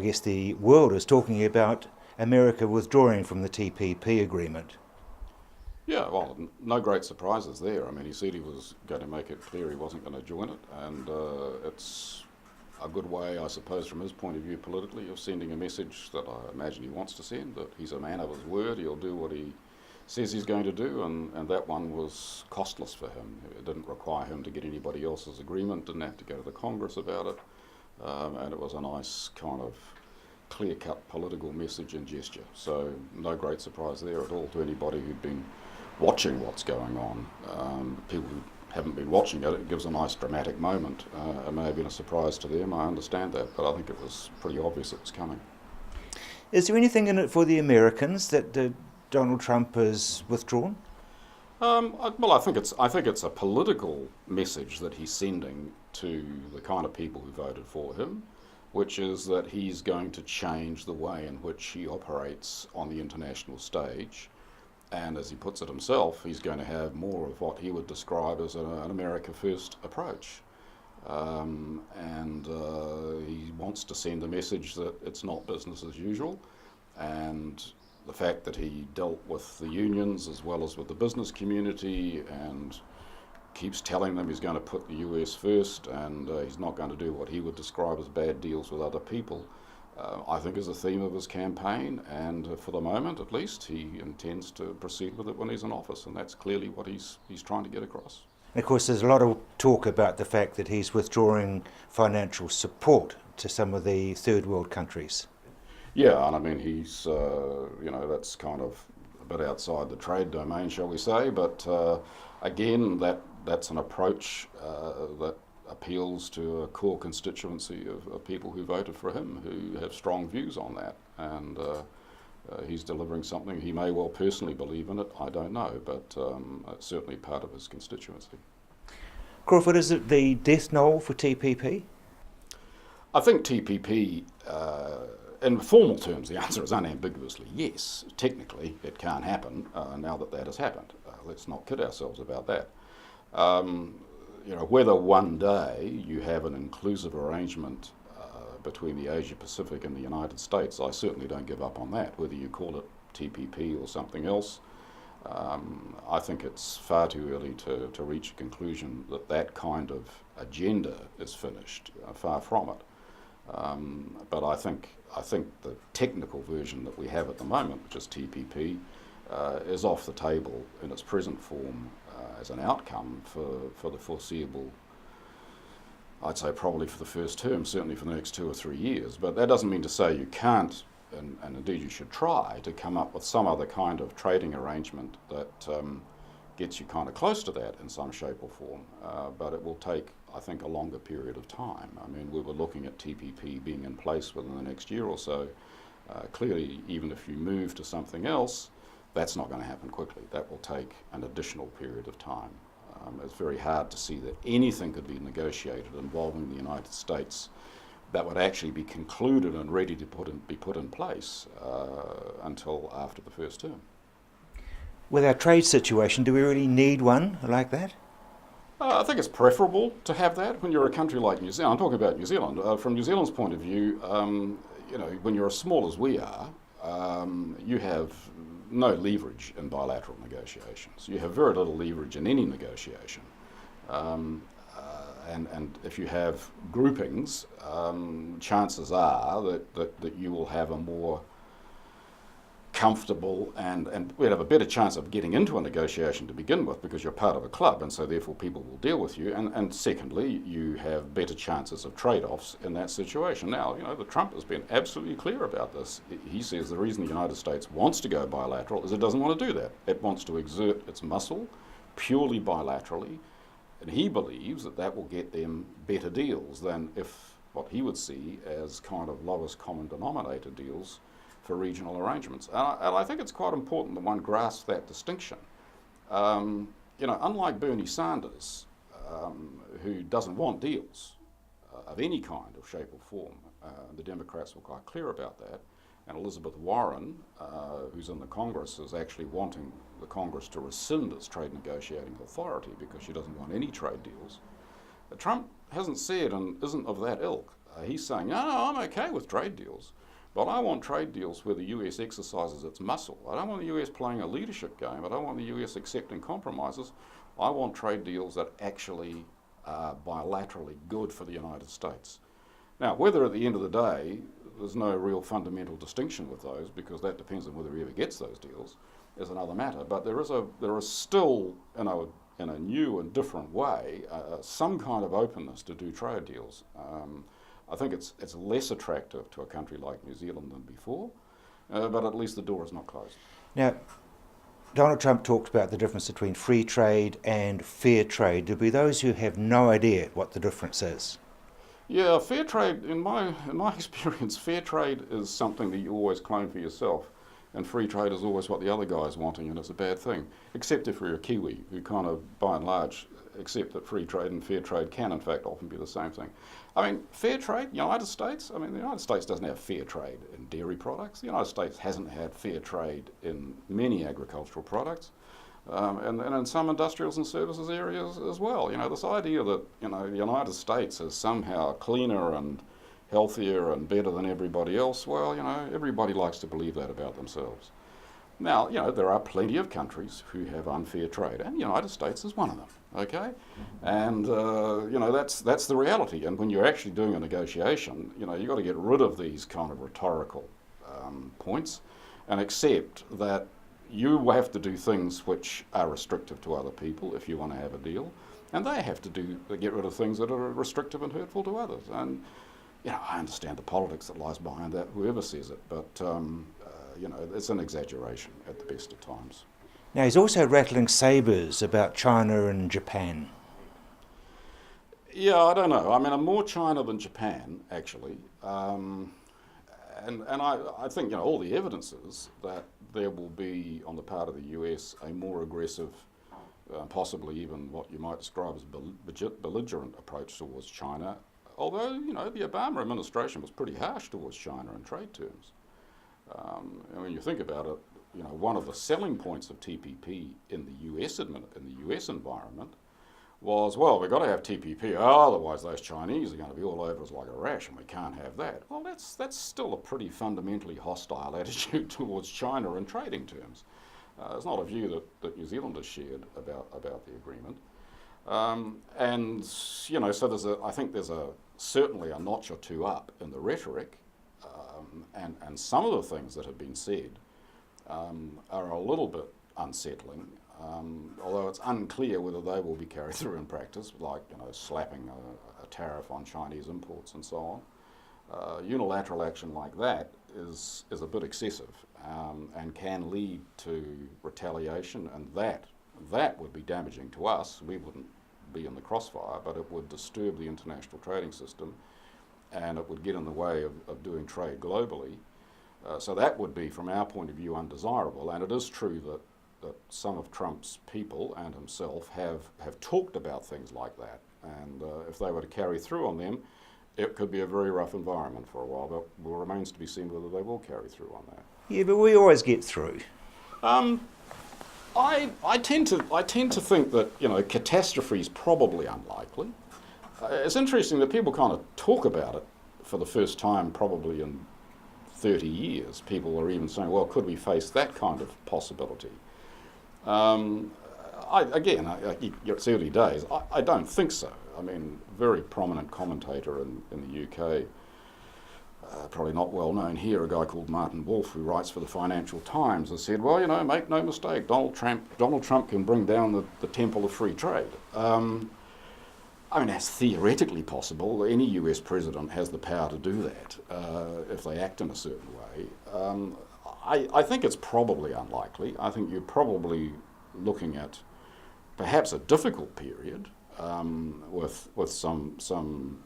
guess the world is talking about America withdrawing from the TPP agreement. Yeah, well, no great surprises there. I mean, he said he was going to make it clear he wasn't going to join it, and it's a good way, I suppose, from his point of view politically, of sending a message that I imagine he wants to send, that he's a man of his word, he'll do what he says he's going to do, and that one was costless for him. It didn't require him to get anybody else's agreement, didn't have to go to the Congress about it, and it was a nice kind of clear-cut political message and gesture. So no great surprise there at all to anybody who'd been watching what's going on. People who haven't been watching it, it gives a nice dramatic moment. It may have been a surprise to them, I understand that, but I think it was pretty obvious it was coming. Is there anything in it for the Americans that Donald Trump has withdrawn? Well, I think it's a political message that he's sending to the kind of people who voted for him, which is that he's going to change the way in which he operates on the international stage. And as he puts it himself, he's going to have more of what he would describe as an America First approach. He wants to send a message that it's not business as usual. And the fact that he dealt with the unions as well as with the business community and keeps telling them he's going to put the US first and he's not going to do what he would describe as bad deals with other people, I think is a theme of his campaign, and for the moment at least he intends to proceed with it when he's in office, and that's clearly what he's trying to get across. And of course there's a lot of talk about the fact that he's withdrawing financial support to some of the third world countries. Yeah, and I mean he's, that's kind of a bit outside the trade domain, shall we say, but again that's an approach that appeals to a core constituency of people who voted for him, who have strong views on that, and he's delivering something. He may well personally believe in it, I don't know, but it's certainly part of his constituency. Crawford, is it the death knell for TPP? I think TPP, in formal terms, the answer is unambiguously yes. Technically, it can't happen now that has happened. Let's not kid ourselves about that. Whether one day you have an inclusive arrangement between the Asia Pacific and the United States, I certainly don't give up on that, whether you call it TPP or something else. I think it's far too early to reach a conclusion that kind of agenda is finished, far from it. But I think the technical version that we have at the moment, which is TPP, is off the table in its present form as an outcome for the foreseeable, I'd say probably for the first term, certainly for the next 2 or 3 years. But that doesn't mean to say you can't, and indeed you should try, to come up with some other kind of trading arrangement that gets you kind of close to that in some shape or form. But it will take, I think, a longer period of time. I mean, we were looking at TPP being in place within the next year or so. Clearly, even if you move to something else, that's not going to happen quickly. That will take an additional period of time. It's very hard to see that anything could be negotiated involving the United States that would actually be concluded and ready to be put in place until after the first term. With our trade situation, do we really need one like that? I think it's preferable to have that when you're a country like New Zealand. I'm talking about New Zealand. From New Zealand's point of view, when you're as small as we are, you have no leverage in bilateral negotiations. You have very little leverage in any negotiation. And if you have groupings, chances are that you will have a more comfortable and we'd have a better chance of getting into a negotiation to begin with because you're part of a club, and so therefore people will deal with you, and secondly you have better chances of trade-offs in that situation. Now, the Trump has been absolutely clear about this. He says the reason the United States wants to go bilateral is it doesn't want to do that. It wants to exert its muscle purely bilaterally, and he believes that will get them better deals than if what he would see as kind of lowest common denominator deals for regional arrangements. And I think it's quite important that one grasps that distinction. Unlike Bernie Sanders, who doesn't want deals of any kind or shape or form, the Democrats were quite clear about that, and Elizabeth Warren, who's in the Congress, is actually wanting the Congress to rescind its trade negotiating authority because she doesn't want any trade deals. Trump hasn't said and isn't of that ilk. He's saying, no, I'm okay with trade deals, but I want trade deals where the US exercises its muscle. I don't want the US playing a leadership game. I don't want the US accepting compromises. I want trade deals that actually are bilaterally good for the United States. Now, whether at the end of the day there's no real fundamental distinction with those, because that depends on whether he ever gets those deals, is another matter. But there is still, in a new and different way, some kind of openness to do trade deals. I think it's less attractive to a country like New Zealand than before, but at least the door is not closed. Now, Donald Trump talked about the difference between free trade and fair trade. There'll be those who have no idea what the difference is. Yeah, fair trade, in my experience, fair trade is something that you always claim for yourself, and free trade is always what the other guy is wanting, and it's a bad thing, except if you're a Kiwi, who kind of, by and large, accept that free trade and fair trade can, in fact, often be the same thing. I mean, fair trade, United States, the United States doesn't have fair trade in dairy products. The United States hasn't had fair trade in many agricultural products. And in some industrials and services areas as well. This idea that, the United States is somehow cleaner and healthier and better than everybody else, well, everybody likes to believe that about themselves. Now, there are plenty of countries who have unfair trade, and the United States is one of them, okay? And, that's the reality. And when you're actually doing a negotiation, you've got to get rid of these kind of rhetorical points and accept that you have to do things which are restrictive to other people if you want to have a deal, and they have to get rid of things that are restrictive and hurtful to others. And I understand the politics that lies behind that, whoever says it, but it's an exaggeration at the best of times. Now, he's also rattling sabres about China and Japan. Yeah, I don't know. I'm more China than Japan, actually. And I think all the evidence is that there will be, on the part of the US, a more aggressive, possibly even what you might describe as belligerent approach towards China. Although, the Obama administration was pretty harsh towards China in trade terms. And when you think about it, one of the selling points of TPP in the US environment was, well, we've got to have TPP, otherwise those Chinese are going to be all over us like a rash, and we can't have that. Well, that's still a pretty fundamentally hostile attitude towards China in trading terms. It's not a view that New Zealand has shared about the agreement. So I think there's certainly a notch or two up in the rhetoric, and some of the things that have been said are a little bit unsettling. Although it's unclear whether they will be carried through in practice, like slapping a tariff on Chinese imports and so on. Unilateral action like that is a bit excessive and can lead to retaliation, and that would be damaging to us. We wouldn't be in the crossfire, but it would disturb the international trading system, and it would get in the way of doing trade globally. So that would be, from our point of view, undesirable. And it is true that some of Trump's people and himself have talked about things like that. And if they were to carry through on them, it could be a very rough environment for a while, but it remains to be seen whether they will carry through on that. Yeah, but we always get through. I tend to think that catastrophe is probably unlikely. It's interesting that people kind of talk about it for the first time probably in 30 years. People are even saying, well, could we face that kind of possibility? It's early days. I don't think so. Very prominent commentator in the UK, probably not well known here, a guy called Martin Wolf, who writes for the Financial Times, has said, well, make no mistake, Donald Trump can bring down the temple of free trade. That's theoretically possible. Any US president has the power to do that if they act in a certain way. I think it's probably unlikely. I think you're probably looking at perhaps a difficult period with some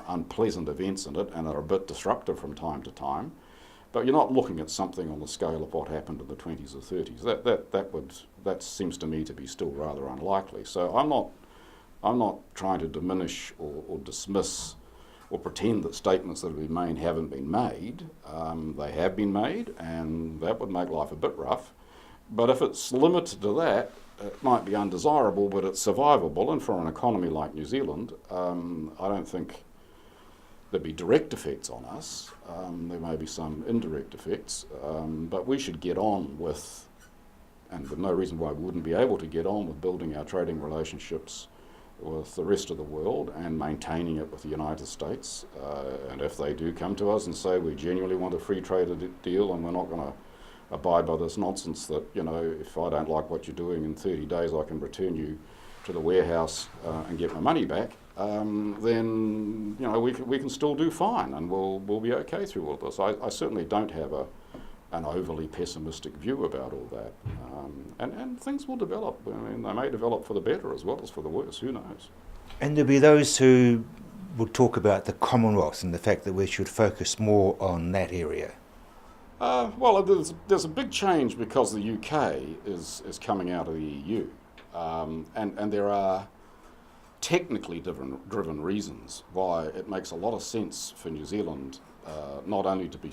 unpleasant events in it, and are a bit disruptive from time to time. But you're not looking at something on the scale of what happened in the 20s or 30s. That seems to me to be still rather unlikely. So I'm not trying to diminish or dismiss or pretend that statements that have been made haven't been made. They have been made, and that would make life a bit rough. But if it's limited to that, it might be undesirable, but it's survivable. And for an economy like New Zealand, I don't think there'd be direct effects on us. There may be some indirect effects, but we should get on with, and there's no reason why we wouldn't be able to get on with building our trading relationships with the rest of the world and maintaining it with the United States. And if they do come to us and say we genuinely want a free trade deal and we're not going to abide by this nonsense that, you know, if I don't like what you're doing in 30 days I can return you to the warehouse and get my money back, then, you know, we can still do fine and we'll be okay through all this. I certainly don't have an overly pessimistic view about all that. And things will develop. I mean, they may develop for the better as well as for the worse, who knows? And there'll be those who will talk about the Commonwealth and the fact that we should focus more on that area. Well, there's a big change because the UK is coming out of the EU. And there are technically driven reasons why it makes a lot of sense for New Zealand not only to be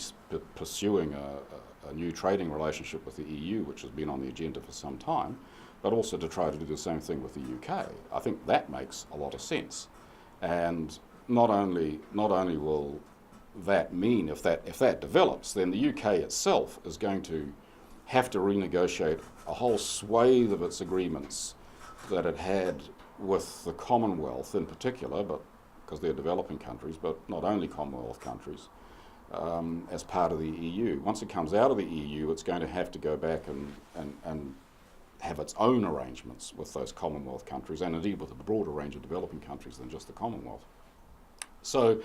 pursuing a new trading relationship with the EU, which has been on the agenda for some time, but also to try to do the same thing with the UK. I think that makes a lot of sense. And not only will that mean if that develops, then the UK itself is going to have to renegotiate a whole swathe of its agreements that it had with the Commonwealth in particular, but because they're developing countries, but not only Commonwealth countries, as part of the EU. Once it comes out of the EU, it's going to have to go back and have its own arrangements with those Commonwealth countries, and indeed with a broader range of developing countries than just the Commonwealth. So,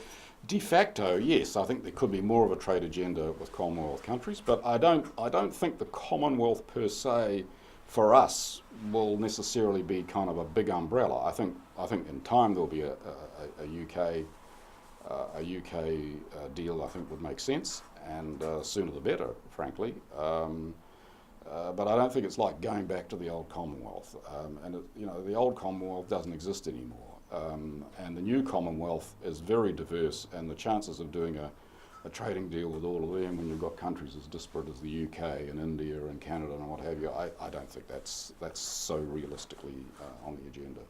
de facto, yes, I think there could be more of a trade agenda with Commonwealth countries, but I don't think the Commonwealth per se, for us, will necessarily be kind of a big umbrella. I think in time there'll be a UK deal. I think would make sense, and sooner the better, frankly. But I don't think it's like going back to the old Commonwealth. The old Commonwealth doesn't exist anymore. And the new Commonwealth is very diverse, and the chances of doing a trading deal with all of them when you've got countries as disparate as the UK and India and Canada and what have you, I don't think that's so realistically on the agenda.